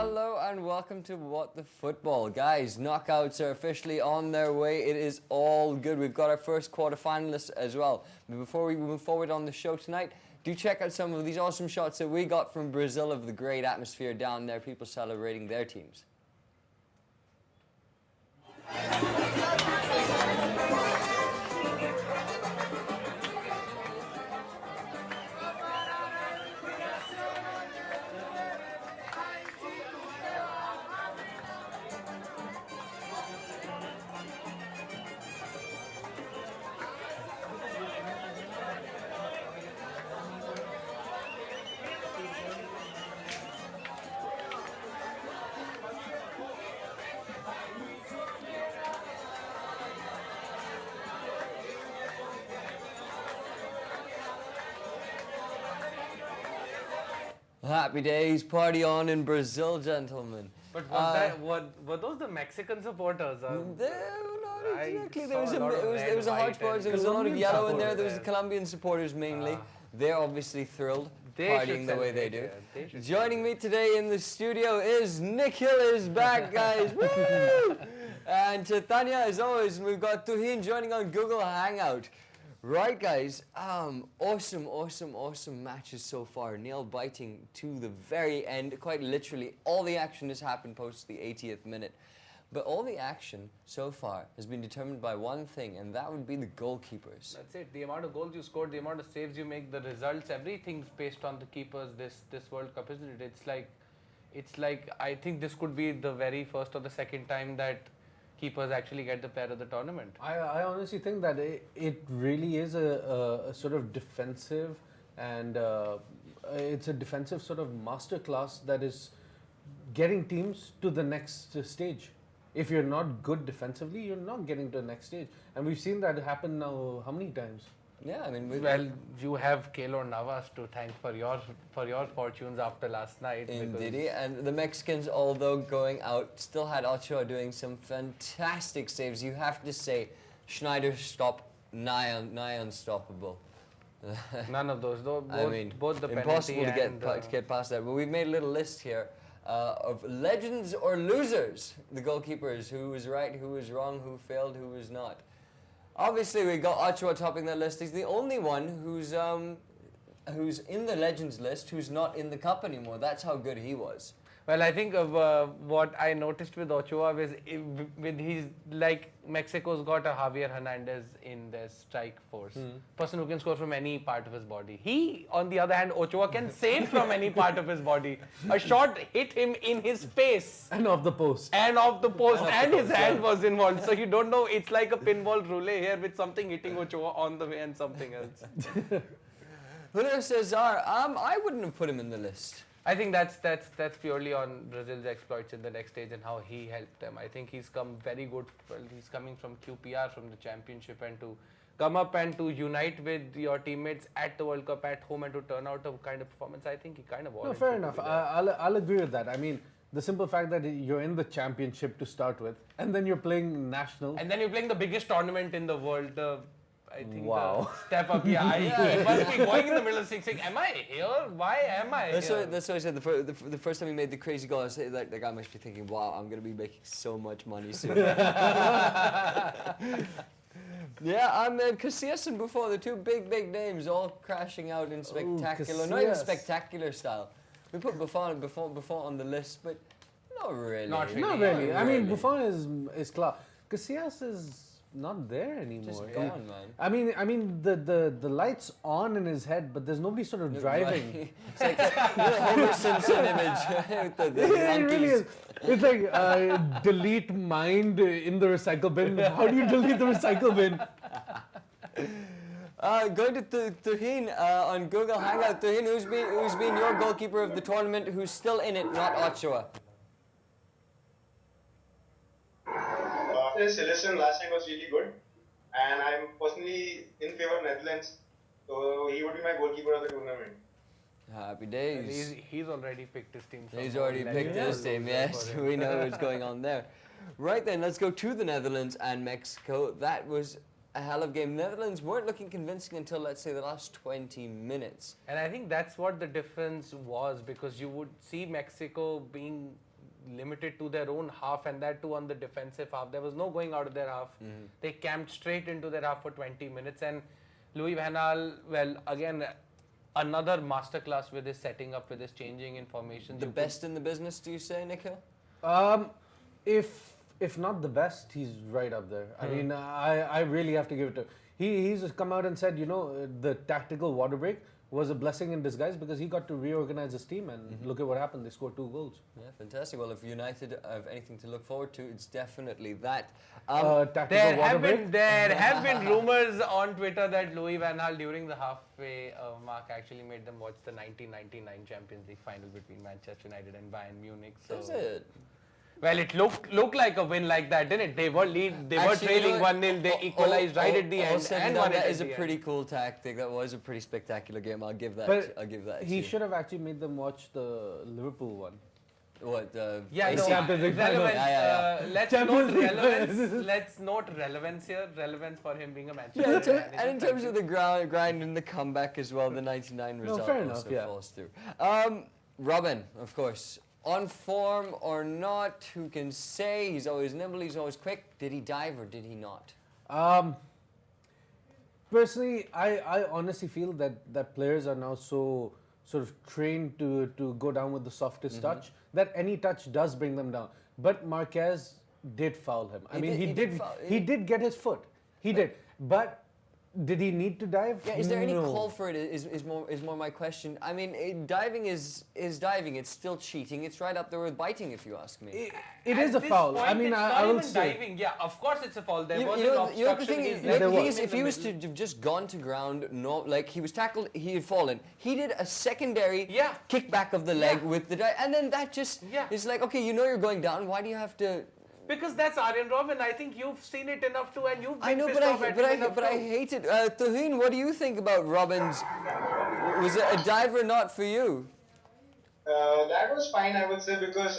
Hello and welcome to What the Football. Guys, knockouts are officially on their way. It is all good. We've got our first quarterfinalists as well. But before we move forward on the show tonight, do check out some of these awesome shots that we got from Brazil of the great atmosphere down there, people celebrating their teams. Happy days, party on in Brazil, gentlemen. But were those the Mexican supporters? Not exactly. saw a lot of There was a red, hodgepodge. white, There was a lot of yellow in there. supporters There was the there. Colombian supporters mainly. They're obviously thrilled, They partying should the way they do. celebrate, yeah. They should Joining me today in the studio is Nikhil is back, guys. Woo! And Chaitanya, as always, we've got Tuhin joining on Google Hangout. Right, guys. Awesome matches so far. Nail biting to the very end. Quite literally, all the action has happened post the 80th minute. But all the action so far has been determined by one thing, and that would be the goalkeepers. That's it. The amount of goals you scored, the amount of saves you make, the results, everything's based on the keepers. This World Cup, isn't it? It's like I think this could be the very first or the second time that keepers actually get the player of the tournament. I honestly think that it really is a sort of defensive and it's a defensive sort of masterclass that is getting teams to the next stage. If you're not good defensively, you're not getting to the next stage. And we've seen that happen now how many times? Yeah, I mean, Well, you have Keylor Navas to thank for your fortunes after last night. Indeed, and the Mexicans, although going out, still had Ochoa doing some fantastic saves. You have to say, Schneider's stop nigh unstoppable. None of those, though. Both the impossible penalty to get past that. But we've made a little list here of legends or losers. The goalkeepers, who was right, who was wrong, who failed, who was not. Obviously, we got Ochoa topping that list. He's the only one who's in the legends list who's not in the cup anymore. That's how good he was. Well, I think what I noticed with Ochoa was with his, like, Mexico's got a Javier Hernandez in their strike force. Person who can score from any part of his body. He, on the other hand, Ochoa can save from any part of his body. A shot hit him in his face. And off the post. And his hand was involved. So you don't know, it's like a pinball roulette here with something hitting Ochoa on the way and something else. Julio Cesar, I wouldn't have put him in the list. I think that's purely on Brazil's exploits in the next stage and how he helped them. I think he's come very good. Well, he's coming from QPR, from the championship, and to come up and to unite with your teammates at the World Cup at home and to turn out a kind of performance, I think he kind of No, fair enough. I'll agree with that. I mean, the simple fact that you're in the championship to start with, and then you're playing national. And then you're playing the biggest tournament in the world. I think Wow. the step up, he must be going in the middle of saying, am I here? Why am I here? That's what I said. The first time he made the crazy goal, I said that the guy must be thinking, wow, I'm going to be making so much money soon. Yeah, I'm Casillas and Buffon, the two big names, all crashing out in spectacular, not even spectacular style. We put Buffon on the list, but not really. Not really. Not really. I mean, Buffon is class. Casillas is not there anymore. Just gone, man. I mean, the light's on in his head, but there's nobody sort of driving. It's like the Homer Simpson image. With the Yeah, it really monkeys. is. It's like delete mind in the recycle bin. How do you delete the recycle bin? Going to Tuhin on Google Hangout. Tuhin, who's been your goalkeeper of the tournament, who's still in it, not Ochoa? Sillerson last night was really good, and I'm personally in favor of Netherlands, so he would be my goalkeeper of the tournament. Happy days. He's already picked his team. He's already picked his team, yes. We know what's going on there. Right then, let's go to the Netherlands and Mexico. That was a hell of a game. Netherlands weren't looking convincing until, let's say, the last 20 minutes. And I think that's what the difference was, because you would see Mexico being limited to their own half, and that too on the defensive half. There was no going out of their half. They camped straight into their half for 20 minutes. And Louis van Gaal, well, again, another masterclass with his setting up, with his changing information. The best in the business, do you say, Nikhil? If not the best, he's right up there. I mean, I really have to give it to. He's just come out and said, the tactical water break was a blessing in disguise because he got to reorganize his team, and look at what happened. They scored 2 goals. Yeah, fantastic. Well, if United have anything to look forward to, it's definitely that. Tactical water break. There have been rumors on Twitter that Louis van Gaal during the halfway mark actually made them watch the 1999 Champions League final between Manchester United and Bayern Munich. So Is it? well, it looked like a win like that, didn't it? They were trailing 1-0. They equalized right at the end and won it. That is a at the pretty end. cool tactic. That was a pretty spectacular game. I'll give that. But I'll give that. he to should have actually made them watch the Liverpool one. you. What? Yeah, AC? no, Champions League final. relevance. Yeah. Let's Champions note League relevance. final. Let's note relevance here. Relevance for him being a Manchester Yeah, United and in terms manager. of the grind and the comeback as well, the 99 result fair also enough, yeah. falls through. Robin, of course, on form or not, who can say? He's always nimble, he's always quick. Did he dive or did he not? Personally, I honestly feel that players are now so sort of trained to go down with the softest touch that any touch does bring them down. But Marquez did foul him. I mean, he did get his foot. He did. But did he need to dive? Yeah, is there any No. call for it? Is more my question. I mean, diving is diving. It's still cheating. It's right up there with biting, if you ask me. It At is a this foul. point, I mean, it's I not will even say. diving. Yeah, of course it's a foul. There was You an know, the obstruction. thing His is, leg there came was. in if the he was middle. to have just gone to ground, no, like he was tackled, he had fallen. He did a secondary Yeah. kick back of the leg Yeah. with the dive, and then that just Yeah. is like, okay, you know you're going down. Why do you have to? Because that's Arjen Robben. I think you've seen it enough too, and you've been I know, pissed but off at him enough I too. hate it. Tuhin, what do you think about Robbins? Was it a dive or not for you? That was fine, I would say, because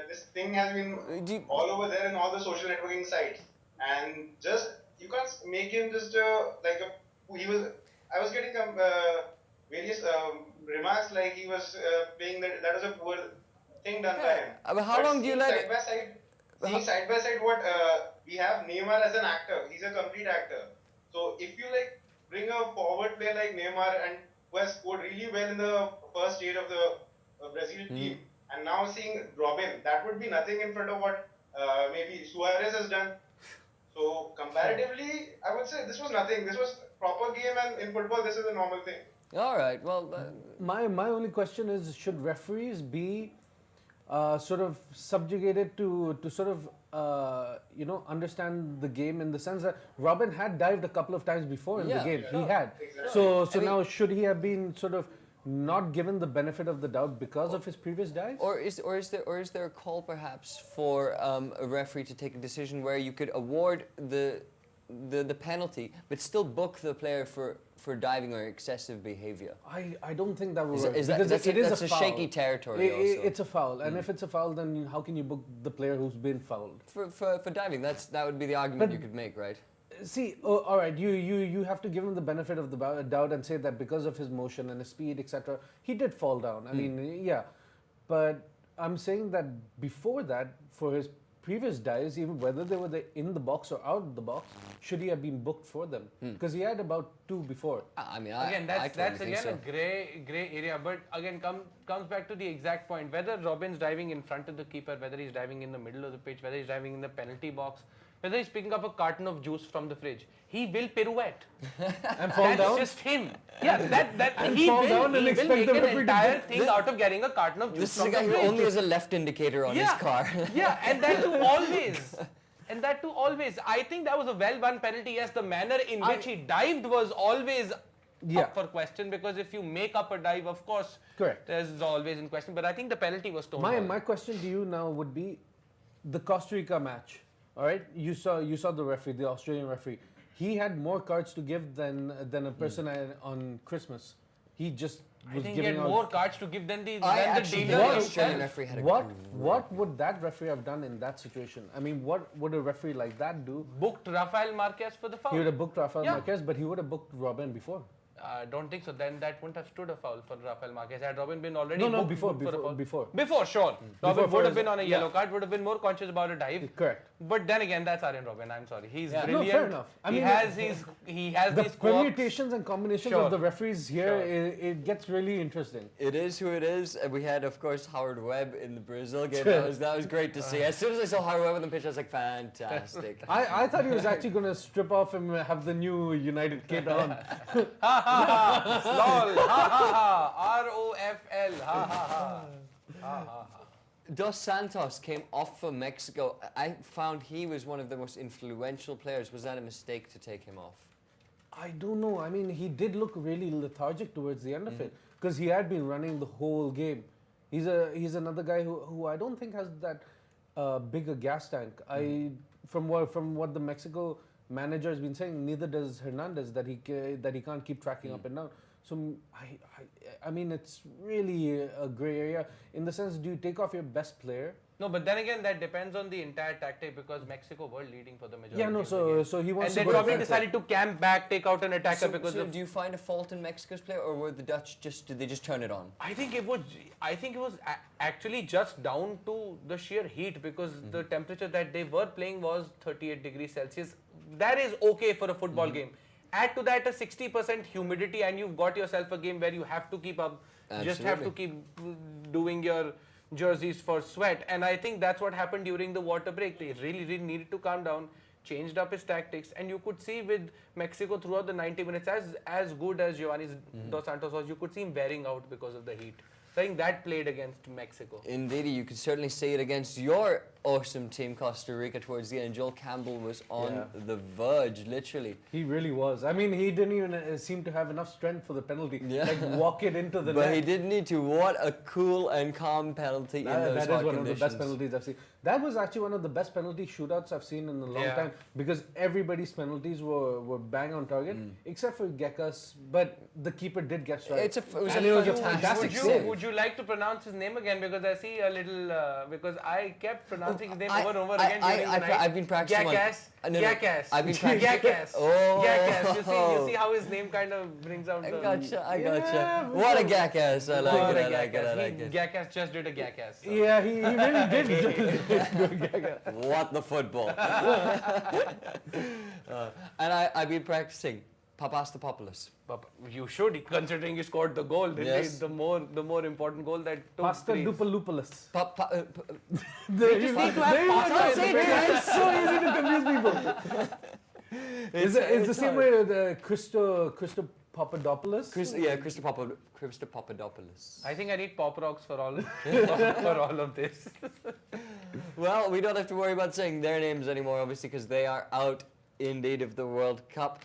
this thing has been Do you- all over there in all the social networking sites, and just you can't make him just like a he was. I was getting various remarks like he was playing that was a poor thing done by him. But how long do you let it? Seeing side by side what we have Neymar as an actor. He's a complete actor. So if you like bring a forward player like Neymar and who has scored really well in the first stage of the Brazil team, and now seeing Robin, that would be nothing in front of what maybe Suarez has done. So comparatively, I would say this was nothing. This was proper game, and in football, this is a normal thing. All right. Well, My only question is, should referees be sort of subjugated to sort of understand the game in the sense that Robin had dived a couple of times before in the Yeah, game. sure. He had. Exactly. So I mean- now should he have been sort of not given the benefit of the doubt because of his previous dives? or is there a call perhaps for a referee to take a decision where you could award the penalty, but still book the player for diving or excessive behavior? I don't think that would work. Is that, because that's it is that's a a foul. shaky territory also. It's a foul, and if it's a foul, then how can you book the player who's been fouled? For diving, that would be the argument But- you could make, right? See, all right, you have to give him the benefit of the doubt and say that because of his motion and his speed, etc., he did fall down. I mean, yeah, but I'm saying that before that, for his previous dives, even whether they were in the box or out of the box, should he have been booked for them? Because he had about 2 before. I mean, Again, I that's totally think again so. a gray area. But again, comes back to the exact point. Whether Robin's diving in front of the keeper, whether he's diving in the middle of the pitch, whether he's diving in the penalty box, whether he's picking up a carton of juice from the fridge, he will pirouette. And fall That's down? just him. Yeah, that And he fall will, down and he expect will make the an referee to entire book. thing out of getting a carton of juice This is a from guy the who fridge. only has a left indicator on his car. Yeah, and that too always. And that too always. I think that was a well-won penalty. Yes, the manner in which he dived was always up for question, because if you make up a dive, of course, Correct. there's always in question. But I think the penalty was stoned. My question to you now would be the Costa Rica match. All right, you saw the referee, the Australian referee. He had more cards to give than a person on Christmas. He just I was think he giving had out more cards to give than the Actually, dealer the What- Australian himself. referee had a what would that referee have done in that situation? I mean, what would a referee like that do? Booked Rafael Marquez for the foul. He would have booked Rafael Yeah. Marquez, but he would have booked Robin before. I don't think so. Then that wouldn't have stood a foul for Rafael Marquez. Had Robin been already No, booked for a foul? before. Before, sure. Robin Before would have for been on a his- yellow card, would have been more conscious about a dive. Correct. But then again, that's Arjen Robben. I'm sorry. He's Yeah. No, brilliant. fair enough. I he mean, has The these quirks. permutations and combinations Sure. of the referees here, Sure. it gets really interesting. It is who it is. And we had, of course, Howard Webb in the Brazil game. That was great to see. As soon as I saw Howard Webb on the pitch, I was like, fantastic. I thought he was actually going to strip off and have the new United kit on. Ha ha ha! LOL! Ha ha ha! ROFL! Ha ha ha! Ha ha ha! Dos Santos came off for Mexico. I found he was one of the most influential players. Was that a mistake to take him off? I don't know. I mean, he did look really lethargic towards the end of it because he had been running the whole game. He's another guy who I don't think has that big a gas tank. From what the Mexico manager has been saying, neither does Hernandez, that he can't keep tracking up and down. So I mean, it's really a gray area in the sense, do you take off your best player? No, but then again, that depends on the entire tactic because Mexico were leading for the majority. Yeah, no. of the game. So he wants And to they go probably defensive. decided to camp back, take out an attacker because So of. do you find a fault in Mexico's play, or were the Dutch did they just turn it on? I think it was actually just down to the sheer heat because the temperature that they were playing was 38 degrees Celsius. That is okay for a football game. Add to that a 60% humidity and you've got yourself a game where you have to keep up, just have to keep doing your jerseys for sweat. And I think that's what happened during the water break. They really needed to calm down, changed up his tactics, and you could see with Mexico throughout the 90 minutes, as good as Giovanni Dos Santos was, you could see him wearing out because of the heat. So I think that played against Mexico. Indeed, you could certainly see it against your awesome team, Costa Rica, towards the end. Joel Campbell was on the verge, literally. He really was. I mean, he didn't even seem to have enough strength for the penalty. Yeah. Like walk it into the But net. he did need to. What a cool and calm penalty in those That hot is one of the best conditions. penalties I've seen. That was actually one of the best penalty shootouts I've seen in a long time because everybody's penalties were bang on target except for Gekas, but the keeper did get strike. It was And a it was a fantastic fantastic save. Would you like to pronounce his name again? Because I see a little, because I kept pronouncing his name over and over again during the night. I've been practicing. Jackass. No, Jackass. I've been practicing. Jackass. Oh. Jackass. You see how his name kind of brings out I the... gotcha. Yeah, What a jackass. I like What it. a I like it. I Jackass. like it. Jackass just did a Jackass. So. Yeah, he really did do Gekas. What the football. And I've been practicing Papastopoulos. But you should, considering you scored the goal. Yes. The more important goal that took Pasta place. Dupalupalus. There just you need go. to have There you go. pasta in the It's so easy to confuse people. It's the same way with Christo Papadopoulos. Christo Papadopoulos. I think I need pop rocks for all for all of this. Well, we don't have to worry about saying their names anymore, obviously, because they are out indeed of the World Cup.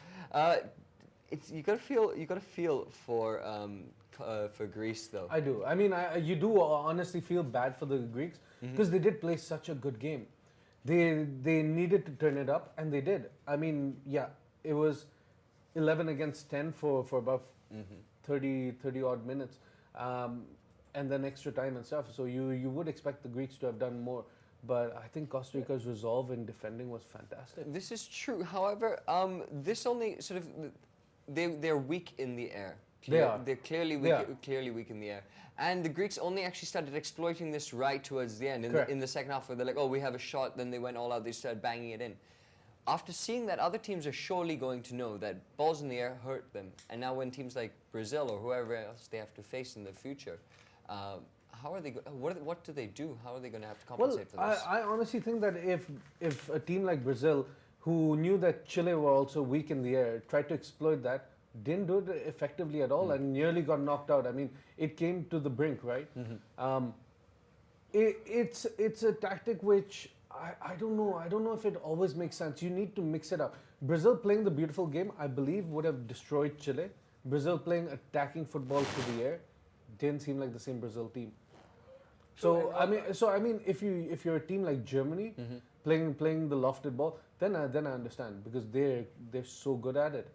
You gotta feel for Greece though. I do. I mean, you do honestly feel bad for the Greeks because they did play such a good game. They needed to turn it up, and they did. I mean, yeah, it was 11 against 10 for about 30 odd minutes, and then extra time and stuff. So you would expect the Greeks to have done more. But I think Costa Rica's resolve in defending was fantastic. This is true. However, this only sort of they're weak in the air. They are. They're clearly weak in the air. And the Greeks only actually started exploiting this right towards the end in the second half, where they're like, oh, we have a shot. Then they went all out. They started banging it in. After seeing that, other teams are surely going to know that balls in the air hurt them. And now when teams like Brazil or whoever else they have to face in the future, how are they? What do they do? How are they going to have to compensate for this? I honestly think that if a team like Brazil, who knew that Chile were also weak in the air, tried to exploit that, didn't do it effectively at all, and nearly got knocked out. I mean, it came to the brink, right? It's a tactic which I don't know. I don't know if it always makes sense. You need to mix it up. Brazil playing the beautiful game, I believe, would have destroyed Chile. Brazil playing attacking football through the air didn't seem like the same Brazil team. So I mean, if you're a team like Germany playing the lofted ball, then I understand because they're so good at it,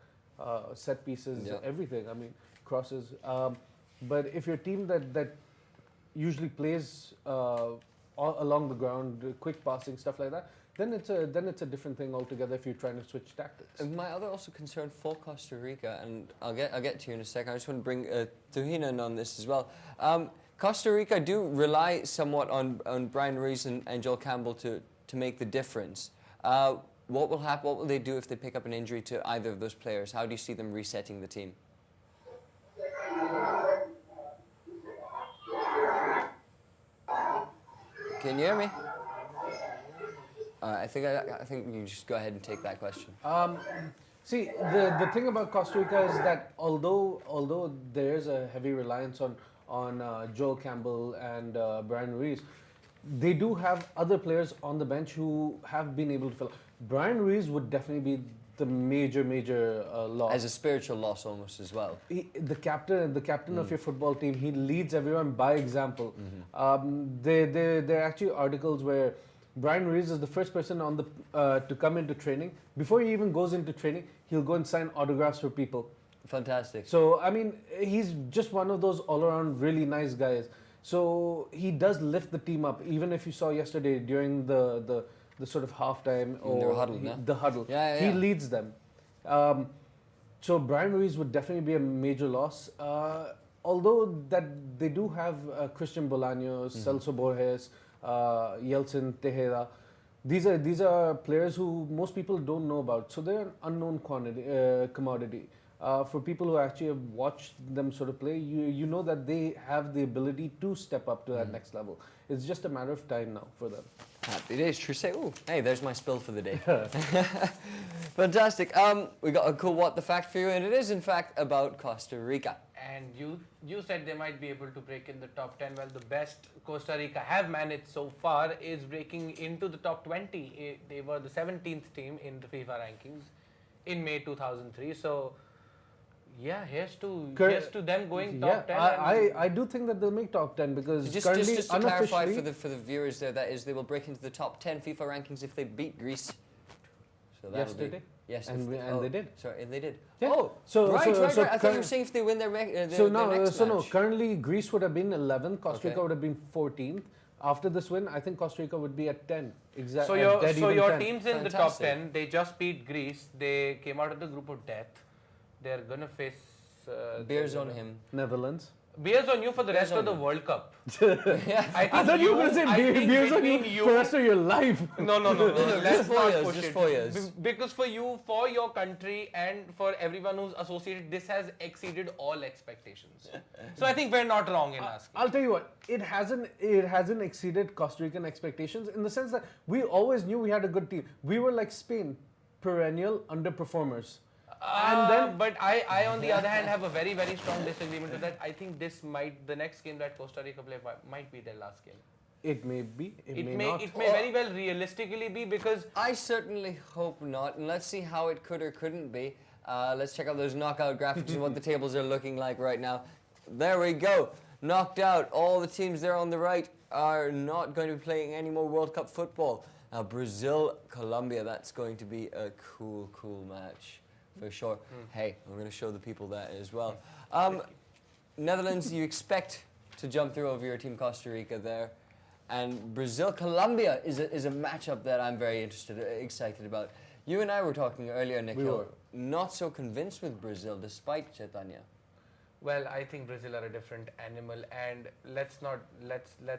set pieces, everything. I mean, crosses. But if you're a team that usually plays along the ground, quick passing, stuff like that, then it's a different thing altogether if you're trying to switch tactics. And my other also concern for Costa Rica, and I'll get to you in a second. I just want to bring Tuhina in on this as well. Costa Rica do rely somewhat on Brian Ruiz and Joel Campbell to make the difference. What will happen? What will they do if they pick up an injury to either of those players? How do you see them resetting the team? Can you hear me? I think you just go ahead and take that question. See, the thing about Costa Rica is that although there is a heavy reliance on Joel Campbell and Brian Ruiz, they do have other players on the bench who have been able to fill. Brian Ruiz would definitely be the major loss. As a spiritual loss almost as well. The captain of your football team, he leads everyone by example. There are actually articles where Brian Ruiz is the first person on the to come into training. Before he even goes into training, he'll go and sign autographs for people. Fantastic. So, I mean, he's just one of those all-around really nice guys. So, he does lift the team up. Even if you saw yesterday during the sort of halftime or the huddle, he leads them. So, Brian Ruiz would definitely be a major loss. Although that they do have Christian Bolaños, Celso Borges, Yeltsin Tejeda. These are players who most people don't know about. So they're an unknown commodity. For people who actually have watched them sort of play, you know that they have the ability to step up to that next level. It's just a matter of time now for them. Happy days, true say. Ooh, hey, there's my spill for the day. Fantastic. We got a cool what the fact for you, and it is in fact about Costa Rica. And you said they might be able to break in the top 10. Well, the best Costa Rica have managed so far is breaking into the top 20. They were the 17th team in the FIFA rankings in May 2003. So, yeah, here's to them going top 10. I do think that they'll make top 10 because just currently to clarify for the viewers there, that is, they will break into the top 10 FIFA rankings if they beat Greece. So yesterday. Yes, and they did. Sorry, and they did. Yeah. Oh, so right. I thought you were saying if they win their next match. Currently Greece would have been 11th, Costa Rica would have been 14th. After this win, I think Costa Rica would be at 10. So your team's in the top 10. They just beat Greece. They came out of the group of death. They're gonna face. Beers on him. Netherlands. Beers on you for the rest of the World Cup. I thought you were going to say beers on you for the rest of your life. No. Let's not push just it. 4 years. Because for you, for your country, and for everyone who's associated, this has exceeded all expectations. So I think we're not wrong in asking. I'll tell you what, it hasn't exceeded Costa Rican expectations in the sense that we always knew we had a good team. We were like Spain, perennial underperformers. But I, on the other hand, have a very, very strong disagreement with that. I think the next game that Costa Rica play might be their last game. It may be. It may not. It may very well realistically be because I certainly hope not. And let's see how it could or couldn't be. Let's check out those knockout graphics and what the tables are looking like right now. There we go. Knocked out. All the teams there on the right are not going to be playing any more World Cup football. Brazil, Colombia. That's going to be a cool match. For sure. Hey, we're going to show the people that as well. Netherlands, you expect to jump through over your team Costa Rica there. And Brazil, Colombia is a matchup that I'm very excited about. You and I were talking earlier, Nikhil, not so convinced with Brazil despite Chaitanya. Well, I think Brazil are a different animal, and let's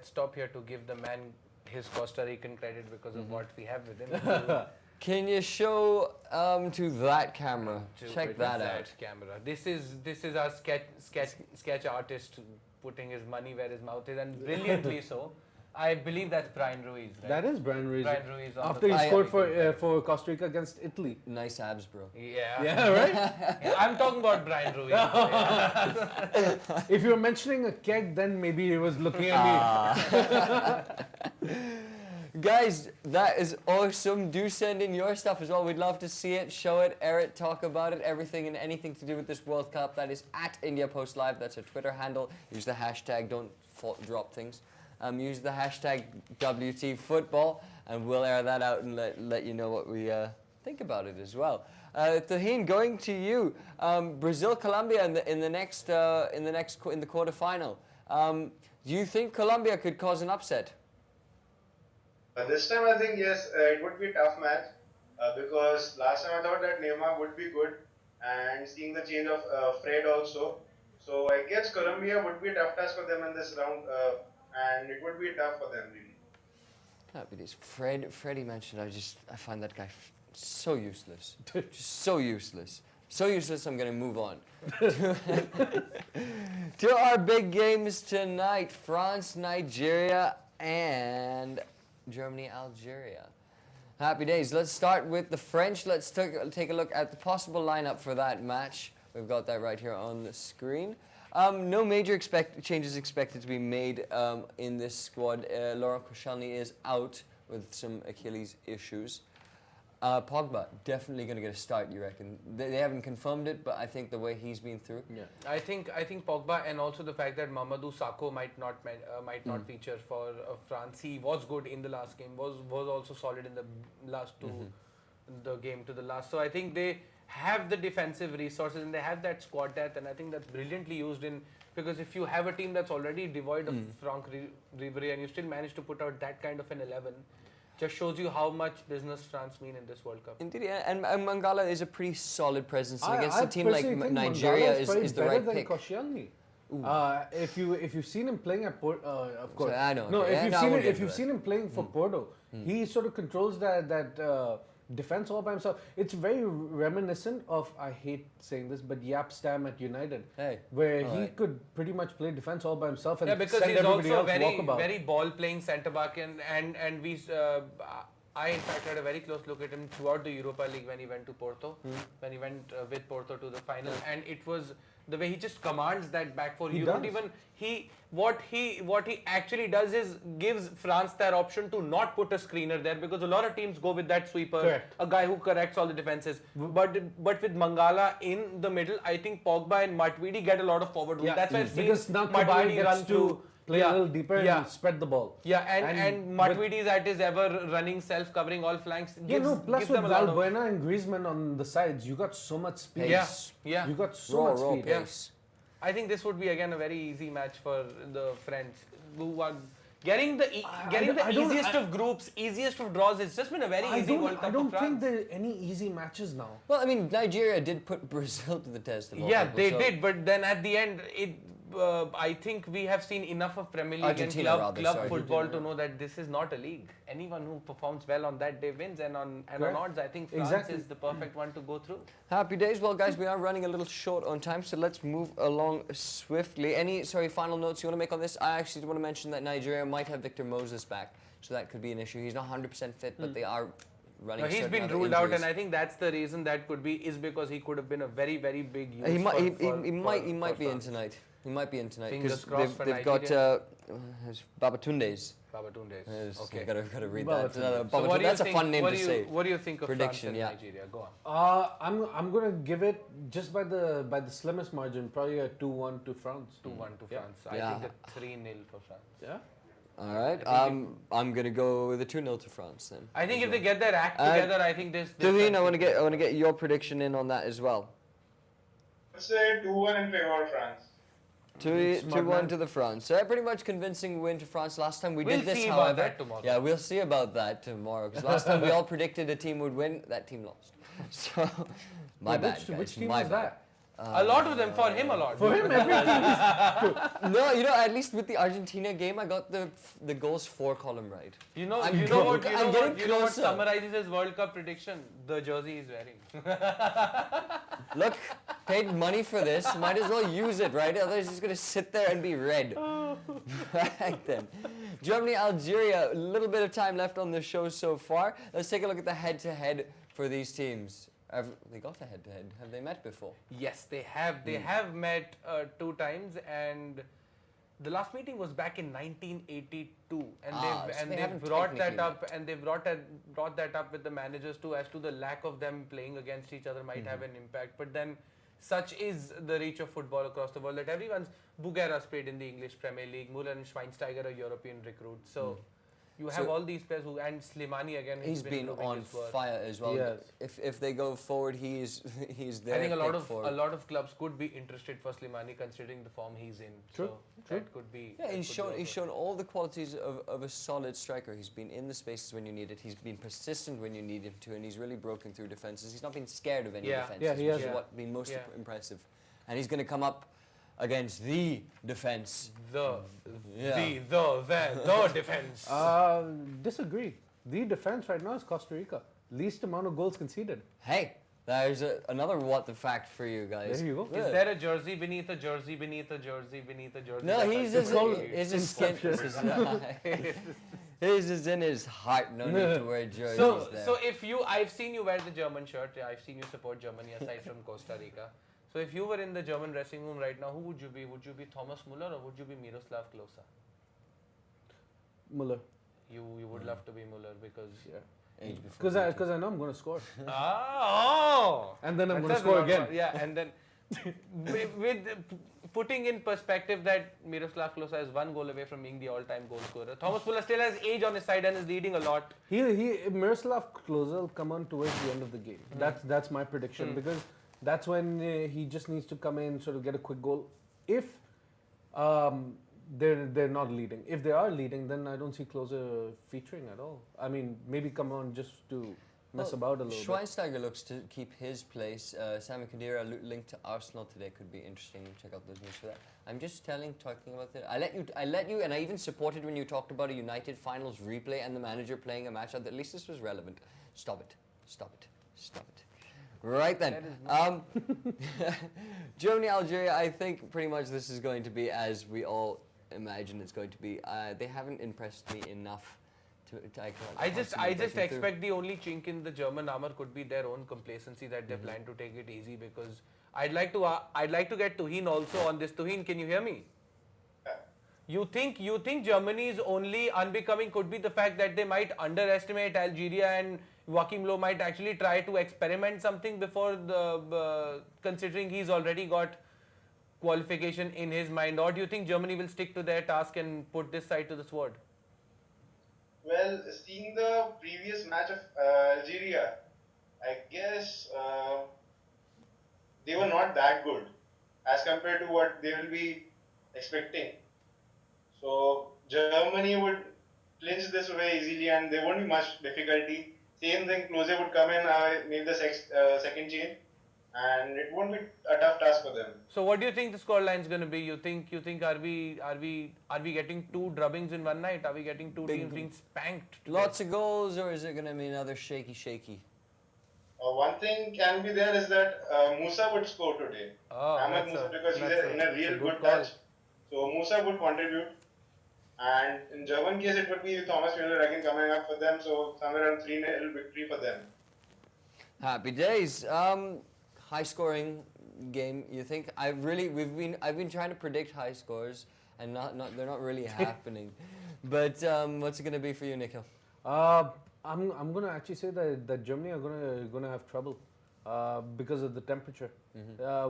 stop here to give the man his Costa Rican credit because of what we have with him. Can you show to that camera? Check that out. Camera. This is our sketch artist putting his money where his mouth is, and brilliantly so. I believe that's Brian Ruiz. Right? That is Brian Ruiz. Brian Ruiz after he scored for Costa Rica against Italy. Nice abs, bro. Yeah. Yeah, right? Yeah, I'm talking about Brian Ruiz. Yeah. If you were mentioning a keg, then maybe he was looking at me. Guys, that is awesome. Do send in your stuff as well. We'd love to see it, show it, air it, talk about it, everything and anything to do with this World Cup. That is at India Post Live. That's a Twitter handle. Use the hashtag, don't drop things. Use the hashtag WTFootball, and we'll air that out and let you know what we think about it as well. Taheen, going to you. Brazil, Colombia in the quarterfinal. Do you think Colombia could cause an upset? This time I think yes, it would be a tough match because last time I thought that Neymar would be good, and seeing the change of Fred also. So I guess Colombia would be a tough task for them in this round, and it would be tough for them really. Happy days. Freddie mentioned, I find that guy so useless. Just so useless. So useless, I'm going to move on. To our big games tonight. France, Nigeria, and Germany, Algeria. Happy days. Let's start with the French. Let's take a look at the possible lineup for that match. We've got that right here on the screen. No major changes expected to be made in this squad. Laurent Koscielny is out with some Achilles issues. Pogba, definitely going to get a start, you reckon? They haven't confirmed it, but I think the way he's been through. Yeah, I think Pogba, and also the fact that Mamadou Sakho might not feature for France. He was good in the last game. Was also solid in the last two, the game to the last. So I think they have the defensive resources and they have that squad depth, and I think that's brilliantly used in, because if you have a team that's already devoid of Franck Ribéry and you still manage to put out that kind of an 11, just shows you how much business France mean in this World Cup. Indeed, yeah. And Mangala is a pretty solid presence. And against a team like personally think Nigeria Mangala is the better right than pick. Koscielny. If you've seen him playing at Porto, of course. So, I know. No, Okay. if you've seen him playing for Porto, he sort of controls that defense all by himself. It's very reminiscent of, I hate saying this, but Yap Stam at United, where he could pretty much play defense all by himself and because send he's everybody also else very ball playing centre back, and we. I in fact had a very close look at him throughout the Europa League when he went to Porto, when he went with Porto to the final, and it was the way he just commands that back four. What he actually does is gives France that option to not put a screener there, because a lot of teams go with that sweeper, a guy who corrects all the defenses. But with Mangala in the middle, I think Pogba and Matuidi get a lot of forward room. That's why I've seen because now Matuidi run through. Play a little deeper and spread the ball. Yeah, and Matuidi is at his ever running, self-covering all flanks. Plus with Valbuena and Griezmann on the sides, you got so much speed. Yeah. You got so much speed. Pace. I think this would be again a very easy match for the French, who are getting the easiest of groups, easiest of draws. It's just been a very easy World Cup I don't for France. think there are any easy matches now. Well, I mean, Nigeria did put Brazil to the test. They did, but then at the end, I think we have seen enough of Premier League and club football to know that this is not a league. Anyone who performs well on that day wins, and on odds, I think France is the perfect one to go through. Happy days. Well, guys, we are running a little short on time, so let's move along swiftly. Any final notes you want to make on this? I actually want to mention that Nigeria might have Victor Moses back, so that could be an issue. He's not 100% fit, but they are running. He's been ruled out, and I think that's the reason that could be is because he could have been a very, very big use. He might be in tonight. He might be in tonight because they've got Babatundes. Okay, gotta read that. So that's a fun name to say. What do you think of prediction? France and Nigeria? Go on. I'm gonna give it just by the slimmest margin, probably a 2-1 to France. 2-1 to France. I think a 3-0 for France. Yeah. All right. I'm gonna go with a 2-0 to France then. I think if they get their act together, I think this. Devine, I want to get your prediction in on that as well. Let's say 2-1 in favor of France. 2-1 to the France. So pretty much convincing win to France last time. We'll did this, see however. About that tomorrow. Yeah, we'll see about that tomorrow. Because last time we all predicted a team would win, that team lost. So, my bad, guys. Which team my was bad. that? A lot of them, for him a lot. For him, every team is... No, at least with the Argentina game, I got the goals 4 column right. You know what summarizes his World Cup prediction? The jersey he's wearing. Look, paid money for this, might as well use it, right? Otherwise it's just going to sit there and be red. Right then. Germany, Algeria, a little bit of time left on the show so far. Let's take a look at the head-to-head for these teams. Have they got a head-to-head? Have they met before? Yes, they have. They have met 2 times, and the last meeting was back in 1982, and they've brought that up, and they've brought that up with the managers too, as to the lack of them playing against each other might have an impact. But then, such is the reach of football across the world that Bougera's played in the English Premier League, Müller and Schweinsteiger are European recruits, so. You have So- all these players who, and Slimani again. He's been proving on his worth. fire as well. Yes. If they go forward, he's there. I think a lot of clubs could be interested for Slimani considering the form he's in. True, So true. that could be. Yeah, that he's could be shown also- all the qualities of a solid striker. He's been in the spaces when you need it. He's been persistent when you need him to, and he's really broken through defenses. He's not been scared of any Yeah. defenses, Yeah, he which is hasn't. what been most Yeah. impressive. And he's going to come up against the defense. The Yeah. defense. Disagree. The defense right now is Costa Rica. Least amount of goals conceded. Hey, there's another what the fact for you guys. There you go. Is there a jersey beneath a jersey beneath a jersey beneath a jersey? No, That's he's how just it's called called. his skin. His is in his heart. No need to wear jerseys So, there. so if you, I've seen you wear the German shirt. I've seen you support Germany aside from Costa Rica. So if you were in the German dressing room right now, who would you be? Would you be Thomas Müller or would you be Miroslav Klose? Muller. You would love to be Müller because Age before Because I know I'm going to score. And then I'm That going to says a score lot again. about- Yeah, and then with putting in perspective that Miroslav Klose is 1 goal away from being the all-time goal scorer. Thomas Müller still has age on his side and is leading a lot. Miroslav Klose will come on towards the end of the game. That's my prediction because that's when he just needs to come in, sort of get a quick goal. If they're not leading, if they are leading, then I don't see Klose featuring at all. I mean, maybe come on just to mess about a little bit. Schweinsteiger looks to keep his place. Sami Khedira linked to Arsenal today could be interesting. Check out those news for that. I'm just talking about it. I let you, and I even supported when you talked about a United finals replay and the manager playing a match. At least this was relevant. Stop it. Right then. Germany, Algeria. I think pretty much this is going to be as we all imagine it's going to be. They haven't impressed me enough. I just expect the only chink in the German armor could be their own complacency that they plan to take it easy because I'd like to get Tuhin also on this. Tuhin, can you hear me? You think Germany's only unbecoming could be the fact that they might underestimate Algeria and Joachim Low might actually try to experiment something before the considering he's already got qualification in his mind, or do you think Germany will stick to their task and put this side to the sword? Well, seeing the previous match of Algeria, I guess they were not that good as compared to what they will be expecting. So Germany would clinch this way easily and there won't be much difficulty. Same thing, Klose would come in, make the second change, and it won't be a tough task for them. So what do you think the scoreline is going to be? You think are we getting 2 drubbings in one night? Are we getting 2 teams being spanked? Lots of goals, or is it going to be another shaky? One thing can be there is that Musa would score today. Ahmed Musa, because he's in a real good touch. So Musa would contribute. And in German case, it would be Thomas Müller again coming up for them. So somewhere around 3-0 victory for them. Happy days. High scoring game. You think I've been trying to predict high scores and they're not really happening. But what's it going to be for you, Nikhil? I'm going to actually say that Germany are going to have trouble because of the temperature.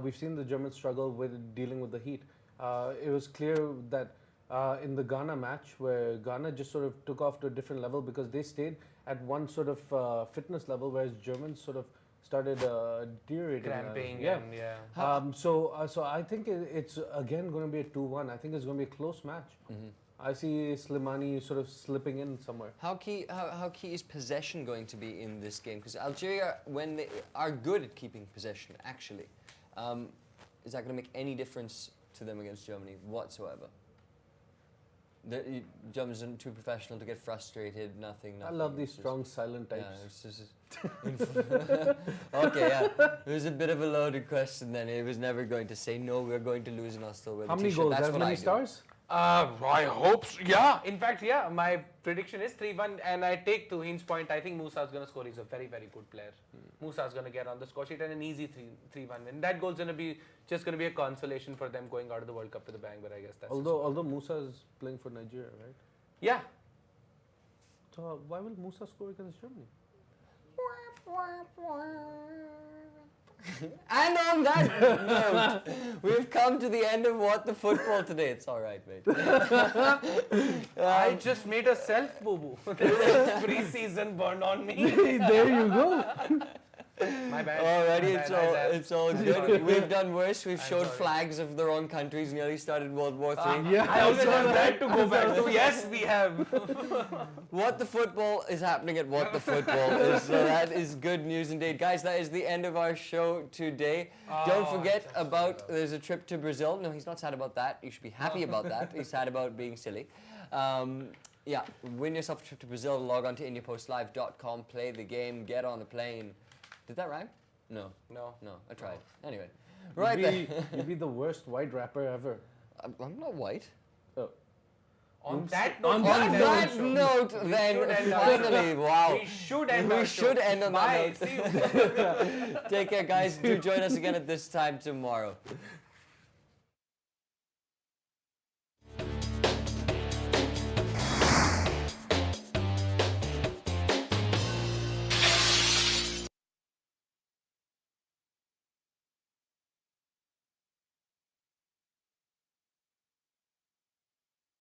We've seen the Germans struggle with dealing with the heat. It was clear that in the Ghana match, where Ghana just sort of took off to a different level because they stayed at one sort of fitness level, whereas Germans sort of started deteriorating. Cramping. So I think it's again going to be a 2-1. I think it's going to be a close match. I see Slimani sort of slipping in somewhere. How key is possession going to be in this game? Because Algeria, when they are good at keeping possession, actually, is that going to make any difference to them against Germany whatsoever? The Germans are too professional to get frustrated. Nothing. I love these strong, silent types. Yeah, it's just okay, yeah. It was a bit of a loaded question. Then it was never going to say no. We're going to lose, and I'll still wear the How many t-shirt. goals? That's As what many I do. stars? I hope so. Yeah. In fact, yeah. My prediction is 3-1, and I take Tuhin's point. I think Musa is going to score. He's a very, very good player. Musa is going to get on the score sheet and an easy 3-1 win. That goal's going to be a consolation for them going out of the World Cup with a bang. But I guess that's Although Musa is playing for Nigeria, right? yeah. So why will Musa score against Germany? And on that note, we've come to the end of What the Football today. It's all right, mate. I just made a self boo-boo. Pre-season burned on me. There you go. My bad. Alrighty, My bad. it's all good. We've done worse. We've showed sorry. flags of their own countries, nearly started World War III. Yeah. I always want that to go back to. Yes, we have. What the Football is happening at What the Football is, so that is good news indeed. Guys, that is the end of our show today. Don't forget about, there's a trip to Brazil. No, he's not sad about that. You should be happy about that. He's sad about being silly. Yeah, win yourself a trip to Brazil. Log on to indiapostlive.com, play the game, get on the plane. Did that rhyme? No, I tried. Anyway, right then. You'd be the worst white rapper ever. I'm not white. Oh. On that On note, On that note, then, finally, wow. we should end We our should show. end on Bye. that note. See you. Take care, guys. Do join us again at this time tomorrow.